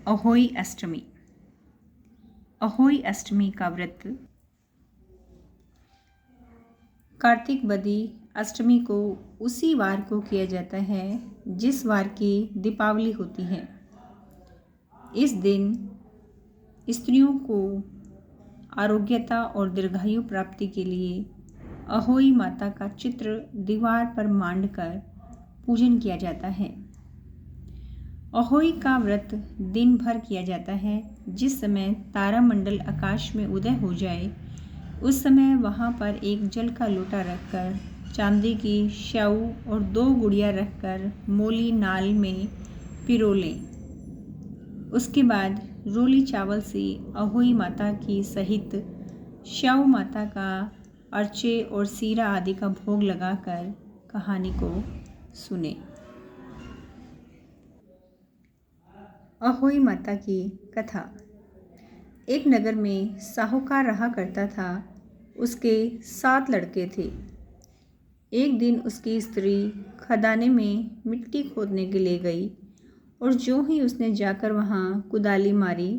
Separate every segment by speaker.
Speaker 1: अहोई अष्टमी। अहोई अष्टमी का व्रत कार्तिक बदी अष्टमी को उसी वार को किया जाता है जिस वार की दीपावली होती है। इस दिन स्त्रियों को आरोग्यता और दीर्घायु प्राप्ति के लिए अहोई माता का चित्र दीवार पर मांडकर पूजन किया जाता है। अहोई का व्रत दिन भर किया जाता है। जिस समय तारामंडल आकाश में उदय हो जाए उस समय वहाँ पर एक जल का लोटा रखकर चांदी की स्याऊ और 2 गुड़िया रखकर मोली नाल में पिरो लें। उसके बाद रोली चावल से अहोई माता की सहित स्याऊ माता का अर्चे और सीरा आदि का भोग लगाकर कहानी को सुने। अहोई माता की कथा। एक नगर में साहूकार रहा करता था। उसके 7 लड़के थे। एक दिन उसकी स्त्री खदाने में मिट्टी खोदने के लिए गई और जो ही उसने जाकर वहाँ कुदाली मारी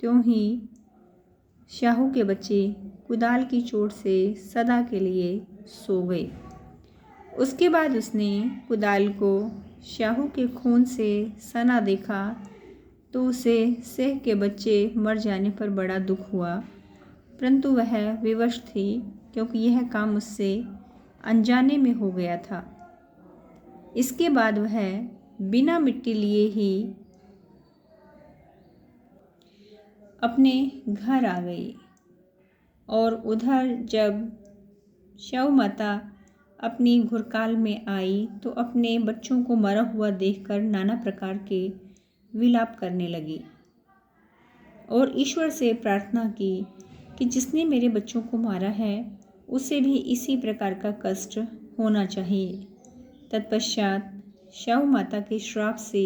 Speaker 1: त्यों ही शाहू के बच्चे कुदाल की चोट से सदा के लिए सो गए। उसके बाद उसने कुदाल को शाहू के खून से सना देखा तो उसे सेह के बच्चे मर जाने पर बड़ा दुख हुआ, परंतु वह विवश थी क्योंकि यह काम उससे अनजाने में हो गया था। इसके बाद वह बिना मिट्टी लिए ही अपने घर आ गई और उधर जब स्याऊ माता अपनी घुरकाल में आई तो अपने बच्चों को मरा हुआ देखकर नाना प्रकार के विलाप करने लगी और ईश्वर से प्रार्थना की कि जिसने मेरे बच्चों को मारा है उसे भी इसी प्रकार का कष्ट होना चाहिए। तत्पश्चात स्याऊ माता के श्राप से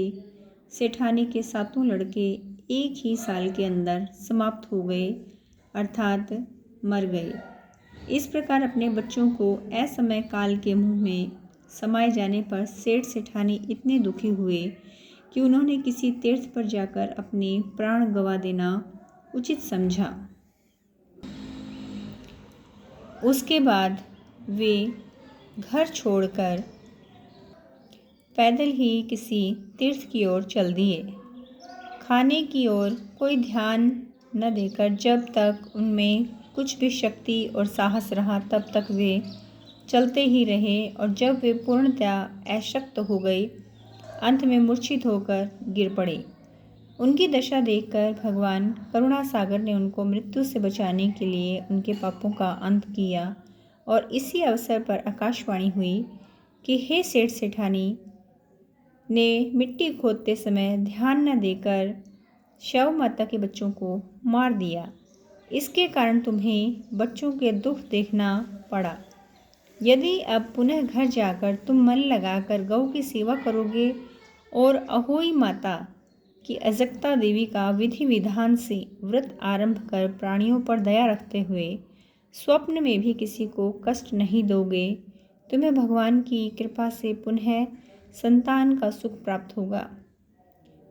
Speaker 1: सेठानी के 7 लड़के एक ही साल के अंदर समाप्त हो गए, अर्थात मर गए। इस प्रकार अपने बच्चों को असमय काल के मुंह में समाये जाने पर सेठ सेठानी इतने दुखी हुए कि उन्होंने किसी तीर्थ पर जाकर अपने प्राण गंवा देना उचित समझा। उसके बाद वे घर छोड़कर पैदल ही किसी तीर्थ की ओर चल दिए। खाने की ओर कोई ध्यान न देकर जब तक उनमें कुछ भी शक्ति और साहस रहा तब तक वे चलते ही रहे और जब वे पूर्णतया अशक्त हो गए अंत में मूर्छित होकर गिर पड़े। उनकी दशा देखकर भगवान करुणा सागर ने उनको मृत्यु से बचाने के लिए उनके पापों का अंत किया और इसी अवसर पर आकाशवाणी हुई कि हे सेठ सेठानी ने मिट्टी खोदते समय ध्यान न देकर स्याऊ माता के बच्चों को मार दिया। इसके कारण तुम्हें बच्चों के दुख देखना पड़ा। यदि अब पुनः घर जाकर तुम मन लगाकर गौ की सेवा करोगे और अहोई माता की अजक्ता देवी का विधि विधान से व्रत आरंभ कर प्राणियों पर दया रखते हुए स्वप्न में भी किसी को कष्ट नहीं दोगे, तुम्हें भगवान की कृपा से पुनः संतान का सुख प्राप्त होगा।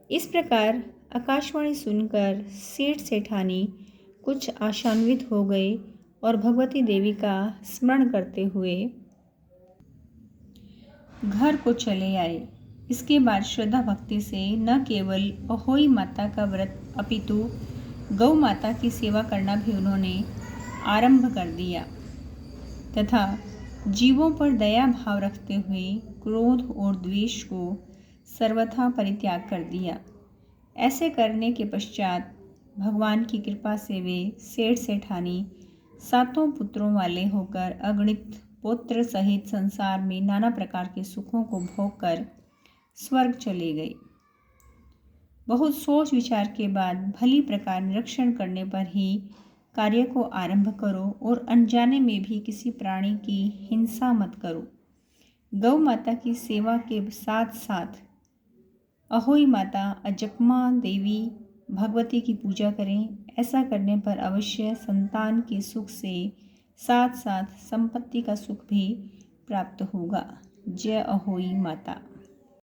Speaker 1: इस प्रकार आकाशवाणी सुनकर सेठ सेठानी कुछ आशान्वित हो गए और भगवती देवी का स्मरण करते हुए घर को चले आए। इसके बाद श्रद्धा भक्ति से न केवल अहोई माता का व्रत अपितु गौ माता की सेवा करना भी उन्होंने आरंभ कर दिया तथा जीवों पर दया भाव रखते हुए क्रोध और द्वेष को सर्वथा परित्याग कर दिया। ऐसे करने के पश्चात भगवान की कृपा से वे सेठ सेठानी 7 पुत्रों वाले होकर अगणित पुत्र सहित संसार में नाना प्रकार के सुखों को भोग कर स्वर्ग चले गए। बहुत सोच विचार के बाद भली प्रकार निरीक्षण करने पर ही कार्य को आरंभ करो और अनजाने में भी किसी प्राणी की हिंसा मत करो। गौ माता की सेवा के साथ साथ अहोई माता अजक्मा देवी भगवती की पूजा करें। ऐसा करने पर अवश्य संतान के सुख से साथ साथ संपत्ति का सुख भी प्राप्त होगा। जय अहोई माता।